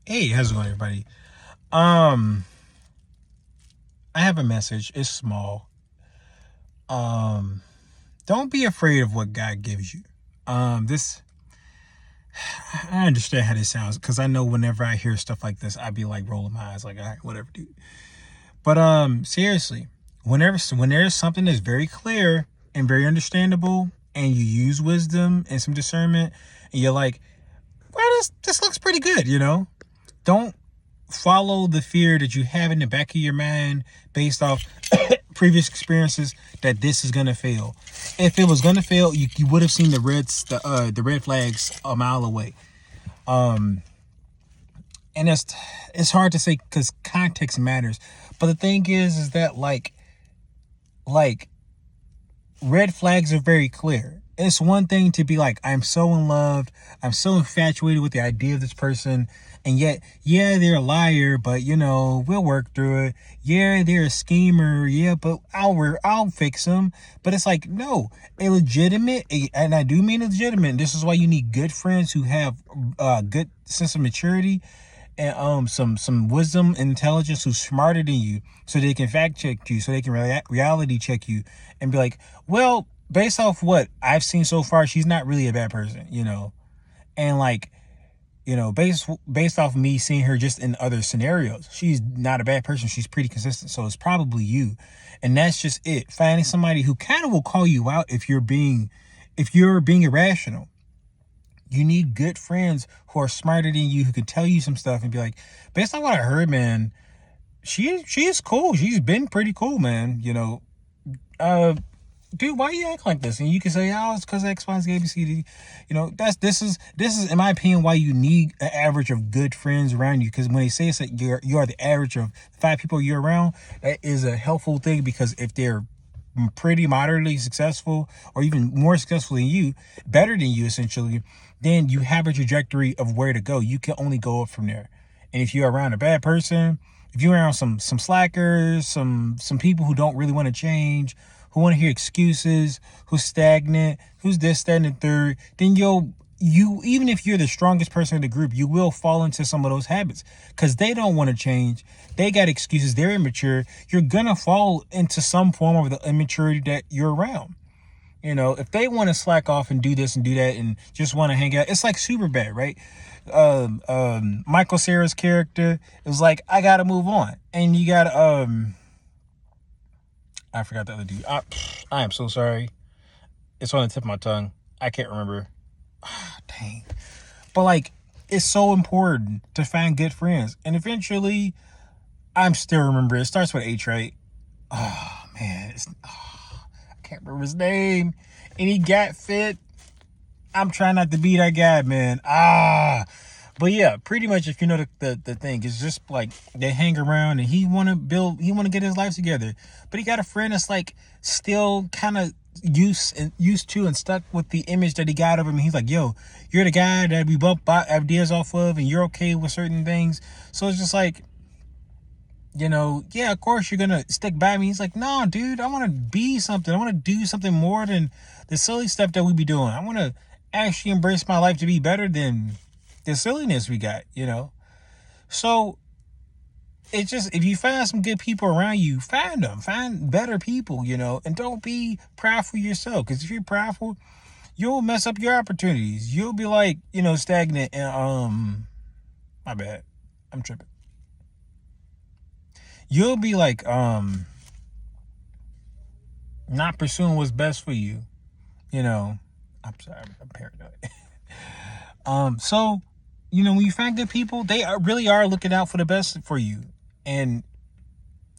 Hey, how's it going, everybody? Um, I have a message. It's small. Um, don't be afraid of what God gives you. This I understand how this sounds because I know whenever I hear stuff like this, I'd be like rolling my eyes, like, all right, whatever, dude. But seriously, when there's something that's very clear and very understandable, and you use wisdom and some discernment, and you're like, well, this looks pretty good, Don't follow the fear that you have in the back of your mind based off previous experiences that this is gonna fail. If it was gonna fail, you would have seen the red flags a mile away. And it's hard to say because context matters. But the thing is that like red flags are very clear. It's one thing to be like, I'm so in love, I'm so infatuated with the idea of this person, and yet, yeah, they're a liar, but we'll work through it. Yeah, they're a schemer, yeah, but I'll fix them. But it's like, no, and I do mean legitimate. This is why you need good friends who have a good sense of maturity and some wisdom and intelligence, who's smarter than you, so they can fact check you, so they can reality check you and be like, well, based off what I've seen so far, she's not really a bad person, and based off me seeing her just in other scenarios, she's not a bad person. She's pretty consistent, so it's probably you. And that's just it. Finding somebody who kind of will call you out if you're being irrational. You need good friends who are smarter than you, who can tell you some stuff and be like, based on what I heard, man, she is cool. She's been pretty cool, man. Uh, dude, why you act like this? And you can say, oh, it's because X, Y, Z, A, B, C, D. This is in my opinion why you need an average of good friends around you. Because when they say it's that you are the average of 5 people you're around, that is a helpful thing. Because if they're pretty moderately successful, or even more successful than you, better than you essentially, then you have a trajectory of where to go. You can only go up from there. And if you're around a bad person, if you're around some slackers, some people who don't really want to change, who want to hear excuses, who's stagnant, who's this, that, and the third, then you even if you're the strongest person in the group, you will fall into some of those habits because they don't want to change. They got excuses. They're immature. You're gonna fall into some form of the immaturity that you're around. If they want to slack off and do this and do that and just want to hang out, it's like Superbad, right? Michael Cera's character is like, I gotta move on, and you got I forgot the other dude. I am so sorry. It's on the tip of my tongue. I can't remember. Dang. But it's so important to find good friends, and eventually, I'm still remember. It starts with H, right? Oh man, I can't remember his name. And he got fit. I'm trying not to be that guy, man. But yeah, pretty much, if you know the thing, it's just like they hang around and he want to get his life together, but he got a friend that's like still kind of used to and stuck with the image that he got of him. He's like, yo, you're the guy that we both bought ideas off of, and you're okay with certain things. So it's just like, yeah, of course you're gonna stick by me. He's like, no, dude, I want to be something. I want to do something more than the silly stuff that we be doing. I want to actually embrace my life to be better than the silliness we got. So it's just, if you find some good people around you, find better people, and don't be prideful yourself. Because if you're prideful, you'll mess up your opportunities. You'll be like, stagnant and my bad, I'm tripping. You'll be like not pursuing what's best for you. I'm sorry, I'm paranoid. So when you find good people, they really are looking out for the best for you. And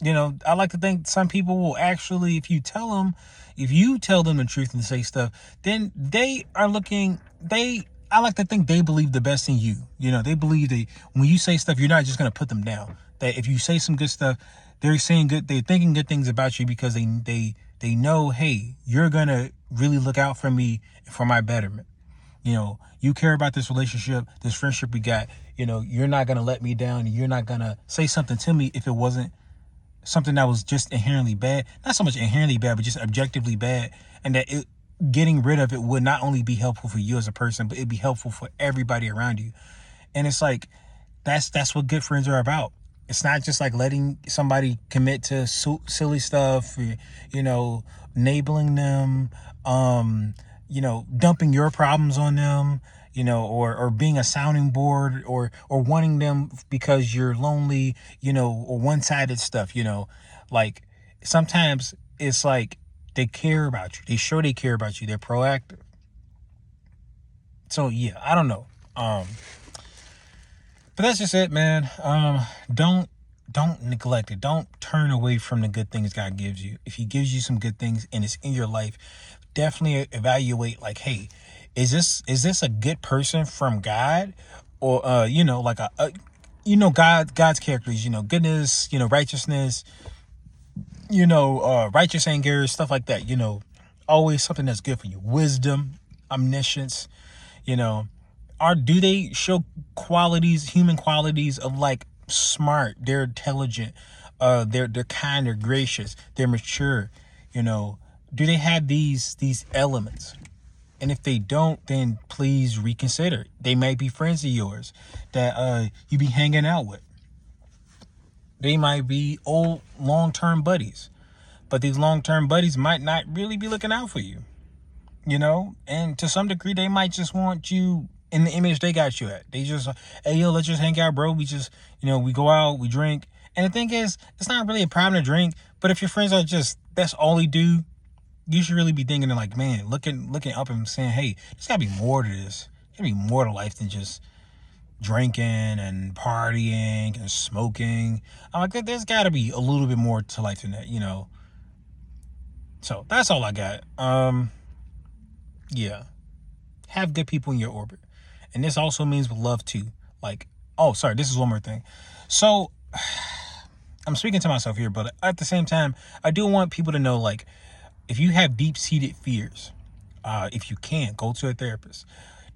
I like to think some people will actually, if you tell them the truth and say stuff, then they are looking. I like to think they believe the best in you. They believe that when you say stuff, you're not just gonna put them down. That if you say some good stuff, they're thinking good things about you, because they know, hey, you're gonna really look out for me, for my betterment. You care about this relationship, this friendship we got. You're not gonna let me down. You're not gonna say something to me if it wasn't something that was just inherently bad. Not so much inherently bad, but just objectively bad. And that getting rid of it would not only be helpful for you as a person, but it'd be helpful for everybody around you. And it's like, That's what good friends are about. It's not just like letting somebody commit to silly stuff, you know, enabling them, dumping your problems on them, or being a sounding board, or wanting them because you're lonely, or one-sided stuff, like sometimes it's like they care about you. They show they care about you. They're proactive. So yeah, I don't know. But that's just it, man. Don't neglect it. Don't turn away from the good things God gives you. If He gives you some good things and it's in your life, definitely evaluate. Like, hey, is this a good person from God, or like God's characters. Goodness. Righteousness. Righteous anger, stuff like that. Always something that's good for you. Wisdom, omniscience. You know, do they show qualities, human qualities of like smart, they're intelligent, they're kind, they're gracious, they're mature, do they have these elements? And if they don't, then please reconsider. They might be friends of yours that you be hanging out with. They might be old long-term buddies, but these long-term buddies might not really be looking out for you. And to some degree they might just want you in the image they got you at. They just, hey, yo, let's just hang out, bro. We just, we go out, we drink. And the thing is, it's not really a problem to drink, but if your friends are just, that's all they do, you should really be thinking like, man, looking up and saying, hey, there's gotta be more to this. There's gotta be more to life than just drinking and partying and smoking. I'm like, there's gotta be a little bit more to life than that, So that's all I got. Yeah. Have good people in your orbit. And this also means with love too. Like, oh, sorry, this is one more thing. So I'm speaking to myself here, but at the same time, I do want people to know, like, if you have deep-seated fears, if you can, go to a therapist.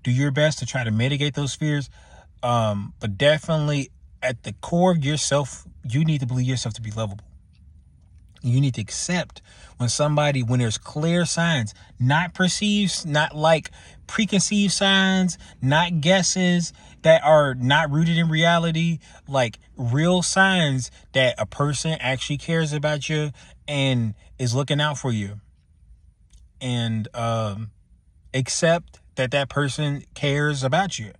Do your best to try to mitigate those fears. But definitely at the core of yourself, you need to believe yourself to be lovable. You need to accept when there's clear signs, not perceived, not like preconceived signs, not guesses that are not rooted in reality, like real signs that a person actually cares about you and is looking out for you. And accept that person cares about you.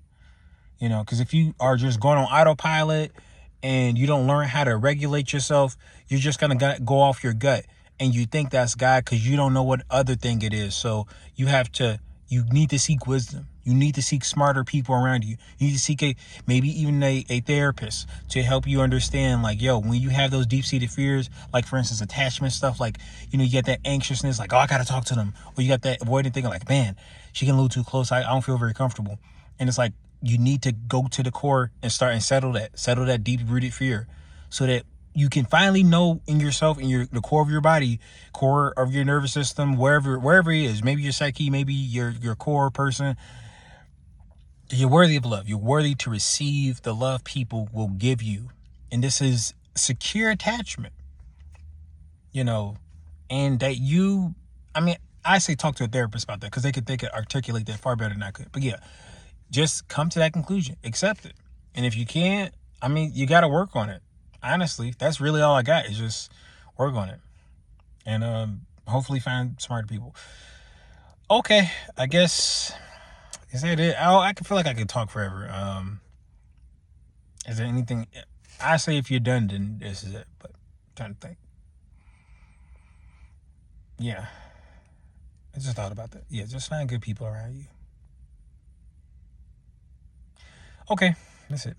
Because if you are just going on autopilot and you don't learn how to regulate yourself, you're just going to go off your gut. And you think that's God because you don't know what other thing it is. So you need to seek wisdom. You need to seek smarter people around you. You need to seek maybe even a therapist to help you understand, like, yo, when you have those deep-seated fears, like, for instance, attachment stuff, like, you get that anxiousness, like, oh, I got to talk to them. Or you got that avoidant thing, like, man, she getting a little too close. I don't feel very comfortable. And it's like, you need to go to the core and start and settle that deep-rooted fear so that you can finally know in yourself, in the core of your body, core of your nervous system, wherever it is, maybe your psyche, maybe your core person, you're worthy of love. You're worthy to receive the love people will give you. And this is secure attachment, and that I say talk to a therapist about that because they could articulate that far better than I could. But yeah, just come to that conclusion, accept it. And if you can't, you got to work on it. Honestly, that's really all I got, is just work on it. And hopefully find smarter people. Okay, I guess, is that it? I can feel like I could talk forever. Is there anything? I say if you're done, then this is it. But I'm trying to think. Yeah, I just thought about that. Yeah, just find good people around you. Okay, that's it.